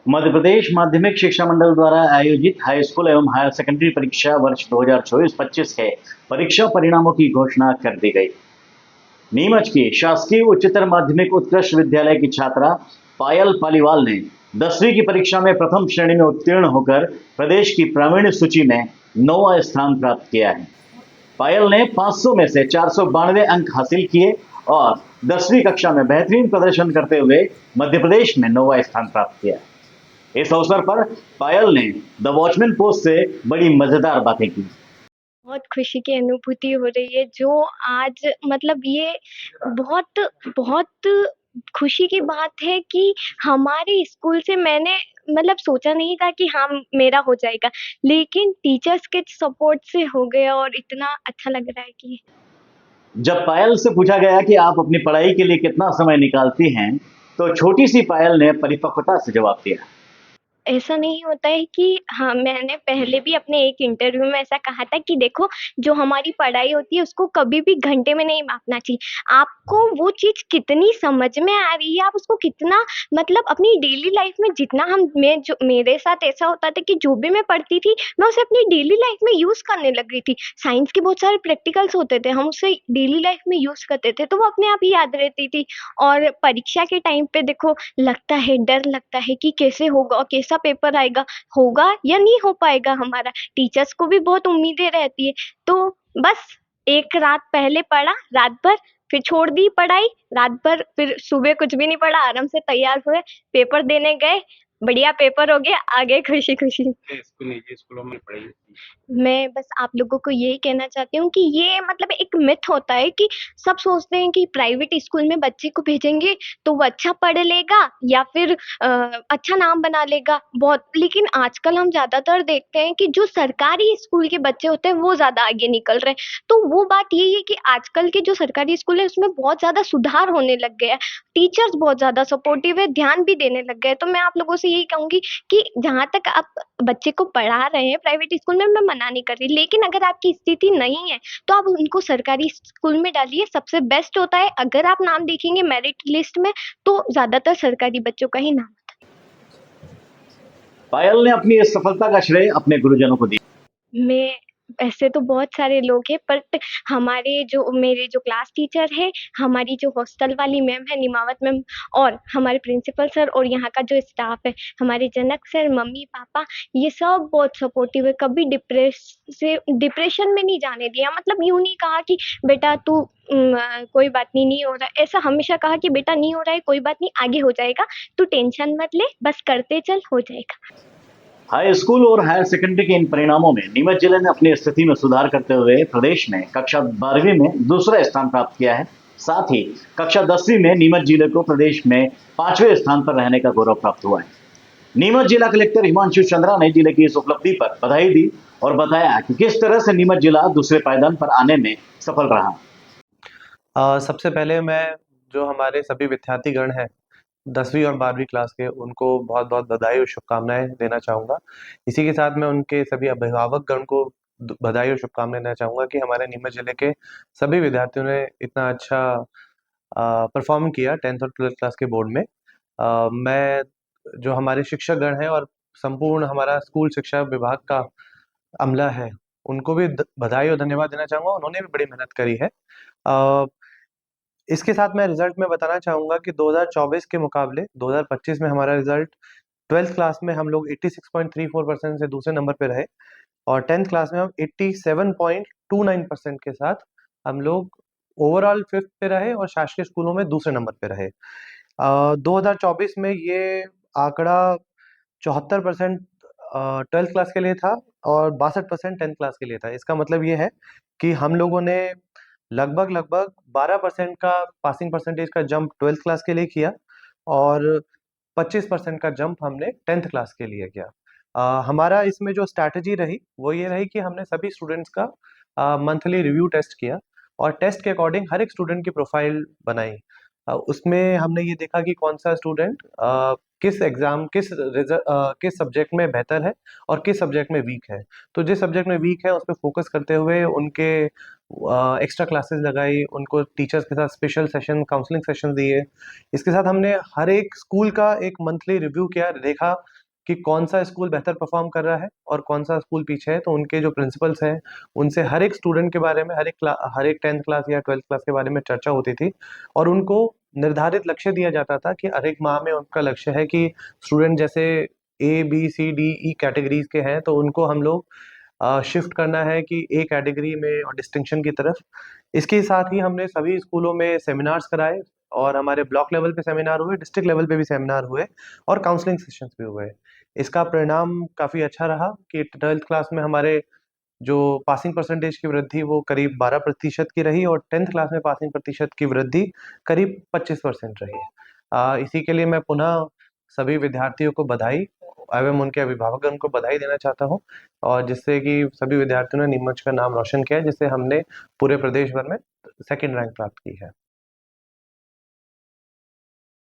मध्य प्रदेश माध्यमिक शिक्षा मंडल द्वारा आयोजित हाई स्कूल एवं हायर सेकेंडरी परीक्षा वर्ष 2024-25 के परीक्षा परिणामों की घोषणा कर दी गई। नीमच की शासकीय उच्चतर माध्यमिक उत्कृष्ट विद्यालय की छात्रा पायल पालीवाल ने 10वीं की परीक्षा में प्रथम श्रेणी में उत्तीर्ण होकर प्रदेश की प्रावीण्य सूची में 9वां स्थान प्राप्त किया है। पायल ने 500 में से 492 अंक हासिल किए और 10वीं कक्षा में बेहतरीन प्रदर्शन करते हुए मध्य प्रदेश में 9वां स्थान प्राप्त किया। इस अवसर पर पायल ने द वॉचमैन पोस्ट से बड़ी मजेदार बातें की। बहुत खुशी की अनुभूति हो रही है जो आज मतलब ये बहुत बहुत खुशी की बात है कि हमारे स्कूल से मैंने मतलब सोचा नहीं था कि हाँ मेरा हो जाएगा, लेकिन टीचर्स के सपोर्ट से हो गया और इतना अच्छा लग रहा है कि जब पायल से पूछा गया कि आप अपनी पढ़ाई के लिए कितना समय निकालती हैं, तो छोटी सी पायल ने परिपक्वता से जवाब दिया। ऐसा नहीं होता है कि हाँ, मैंने पहले भी अपने एक इंटरव्यू में ऐसा कहा था कि देखो, जो हमारी पढ़ाई होती है उसको कभी भी घंटे में नहीं मापना चाहिए। आपको वो चीज़ कितनी समझ में आ रही है, आप उसको कितना मतलब अपनी डेली लाइफ़ में जितना हम मैं जो मेरे साथ ऐसा होता था कि जो भी मैं पढ़ती थी, मैं उसे अपनी डेली लाइफ़ में यूज़ करने लग गई थी। साइंस के बहुत सारे प्रैक्टिकल्स होते थे, हम उसे डेली लाइफ़ में यूज़ करते थे, तो वो अपने आप ही याद रहती थी। और परीक्षा के टाइम पे देखो लगता है, डर लगता है कि कैसे होगा, कैसा पेपर आएगा, होगा या नहीं हो पाएगा हमारा। टीचर्स को भी बहुत उम्मीदें रहती है। तो बस एक रात पहले पढ़ा, रात भर, फिर छोड़ दी पढ़ाई, रात भर, फिर सुबह कुछ भी नहीं पढ़ा, आराम से तैयार हुए, पेपर देने गए, बढ़िया पेपर हो गया, आ गए खुशी-खुशी। स्कूल निजी स्कूलों में पढ़ाई होती है। मैं बस आप लोगों को यही कहना चाहती हूँ कि ये मतलब एक मिथ होता है कि सब सोचते हैं कि प्राइवेट स्कूल में बच्चे को भेजेंगे तो वो अच्छा पढ़ लेगा या फिर अच्छा नाम बना लेगा बहुत, लेकिन आजकल हम ज़्यादातर देखते हैं कि जो सरकारी स्कूल के बच्चे होते हैं वो ज़्यादा आगे निकल रहे हैं। तो वो बात यही है कि आजकल के जो सरकारी स्कूल है उसमें बहुत ज़्यादा सुधार होने लग गया है। टीचर्स बहुत ज़्यादा सपोर्टिव है, ध्यान भी देने लग गए हैं। तो मैं आप लोगों से यही कहूँगी कि जहाँ तक आप बच्चे को पढ़ा रहे हैं प्राइवेट स्कूल में, मैं मना नहीं कर रही, लेकिन अगर आपकी स्थिति नहीं है, तो आप उनको सरकारी स्कूल में डालिए, सबसे बेस्ट होता है। अगर आप नाम देखेंगे मेरिट लिस्ट में, तो ज़्यादातर सरकारी बच्चों का ही नाम आता पायल ने अपनी इस सफलता का श्रेय अपने गुरुजनों को दिया। है। मैं ऐसे तो बहुत सारे लोग हैं, बट हमारे जो मेरे जो क्लास टीचर हैं, हमारी जो हॉस्टल वाली मैम है निमावत मैम, और हमारे प्रिंसिपल सर और यहाँ का जो स्टाफ है, हमारे जनक सर, मम्मी-पापा, ये सब बहुत सपोर्टिव है। कभी डिप्रेशन में नहीं जाने दिया। मतलब यूँ नहीं कहा कि बेटा तू कोई बात नहीं, नहीं हो रहा है। ऐसा हमेशा कहा कि बेटा नहीं हो रहा है, कोई बात नहीं, आगे हो जाएगा, तू टेंशन मत ले, बस करते चल, हो जाएगा। हाई स्कूल और हायर सेकेंडरी के इन परिणामों में नीमच जिले ने अपनी स्थिति में सुधार करते हुए प्रदेश में कक्षा 12वीं में दूसरा स्थान प्राप्त किया है। साथ ही कक्षा 10वीं में नीमच जिले को प्रदेश में 5वें स्थान पर रहने का गौरव प्राप्त हुआ है। नीमच जिला कलेक्टर हिमांशु चंद्रा ने जिले की इस उपलब्धि पर बधाई दी और बताया कि किस तरह से नीमच जिला दूसरे पायदान पर आने में सफल रहा। सबसे पहले मैं जो हमारे सभी विद्यार्थीगण हैं 10वीं और 12वीं क्लास के, उनको बहुत-बहुत बधाई और शुभकामनाएँ देना चाहूँगा। इसी के साथ मैं उनके सभी अभिभावकगण को बधाई और शुभकामनाएँ देना चाहूँगा कि हमारे नीमच जिले के सभी विद्यार्थियों ने इतना अच्छा परफ़ॉर्म किया 10th और 12th क्लास के बोर्ड में। मैं जो हमारे शिक्षकगण हैं और संपूर्ण हमारा स्कूल शिक्षा विभाग का अमला है, उनको भी बधाई और धन्यवाद देना चाहूँगा। उन्होंने भी बड़ी मेहनत करी है। अ, इसके साथ मैं रिज़ल्ट में बताना चाहूँगा कि 2024 के मुकाबले 2025 में हमारा रिज़ल्ट 12th क्लास में हम लोग 86.34% से दूसरे नंबर पे रहे और 10th क्लास में हम 87.29% के साथ हम लोग ओवरऑल 5th पे रहे और शासकीय स्कूलों में दूसरे नंबर पे रहे। 2024 में ये आंकड़ा 74% 12th क्लास के लिए था और 62% 10th क्लास के लिए था। इसका मतलब ये है कि हम लोगों ने लगभग 12% का पासिंग परसेंटेज का जंप 12th क्लास के लिए किया और 25% का जंप हमने 10th क्लास के लिए किया। हमारा इसमें जो स्ट्रैटेजी रही, वो ये रही कि हमने सभी स्टूडेंट्स का मंथली रिव्यू टेस्ट किया और टेस्ट के अकॉर्डिंग हर एक स्टूडेंट की प्रोफाइल बनाई। उसमें हमने ये देखा कि कौन-सा स्टूडेंट किस सब्जेक्ट में बेहतर है और किस सब्जेक्ट में वीक है। तो जिस सब्जेक्ट में वीक है, उस पे फ़ोकस करते हुए उनके एक्स्ट्रा क्लासेस लगाई, उनको टीचर्स के साथ स्पेशल सेशन, काउंसलिंग सेशन दिए। इसके साथ हमने हर एक स्कूल का एक मंथली रिव्यू किया, देखा कि कौन सा स्कूल बेहतर परफॉर्म कर रहा है और कौन सा स्कूल पीछे है। तो उनके जो प्रिंसिपल्स हैं, उनसे हर एक स्टूडेंट के बारे में, हर एक 10th क्लास या 12th क्लास के बारे में चर्चा होती थी, और उनको निर्धारित लक्ष्य दिया जाता था कि हर एक माह में उनका लक्ष्य है कि स्टूडेंट जैसे A B C D E categories के हैं, तो उनको हम लोग शिफ्ट करना है कि ए कैटेगरी में और डिस्टिंक्शन की तरफ। इसके साथ ही हमने सभी स्कूलों में सेमिनार्स कराए, और हमारे ब्लॉक लेवल पे सेमिनार हुए, डिस्ट्रिक्ट लेवल पे भी सेमिनार हुए, और काउंसलिंग सेशंस भी हुए। इसका परिणाम काफ़ी अच्छा रहा कि 12th क्लास में हमारे जो पासिंग परसेंटेज की वृद्धि वो करीब 12% की रही, और 10th क्लास में पासिंग प्रतिशत की वृद्धि करीब 25% रही। इसी के लिए मैं पुनः सभी विद्यार्थियों को बधाई एवं उनके अभिभावकों को बधाई देना चाहता हूँ, और जिससे कि सभी विद्यार्थियों ने नीमच का नाम रोशन किया है, जिससे हमने पूरे प्रदेश भर में 2nd रैंक प्राप्त की है।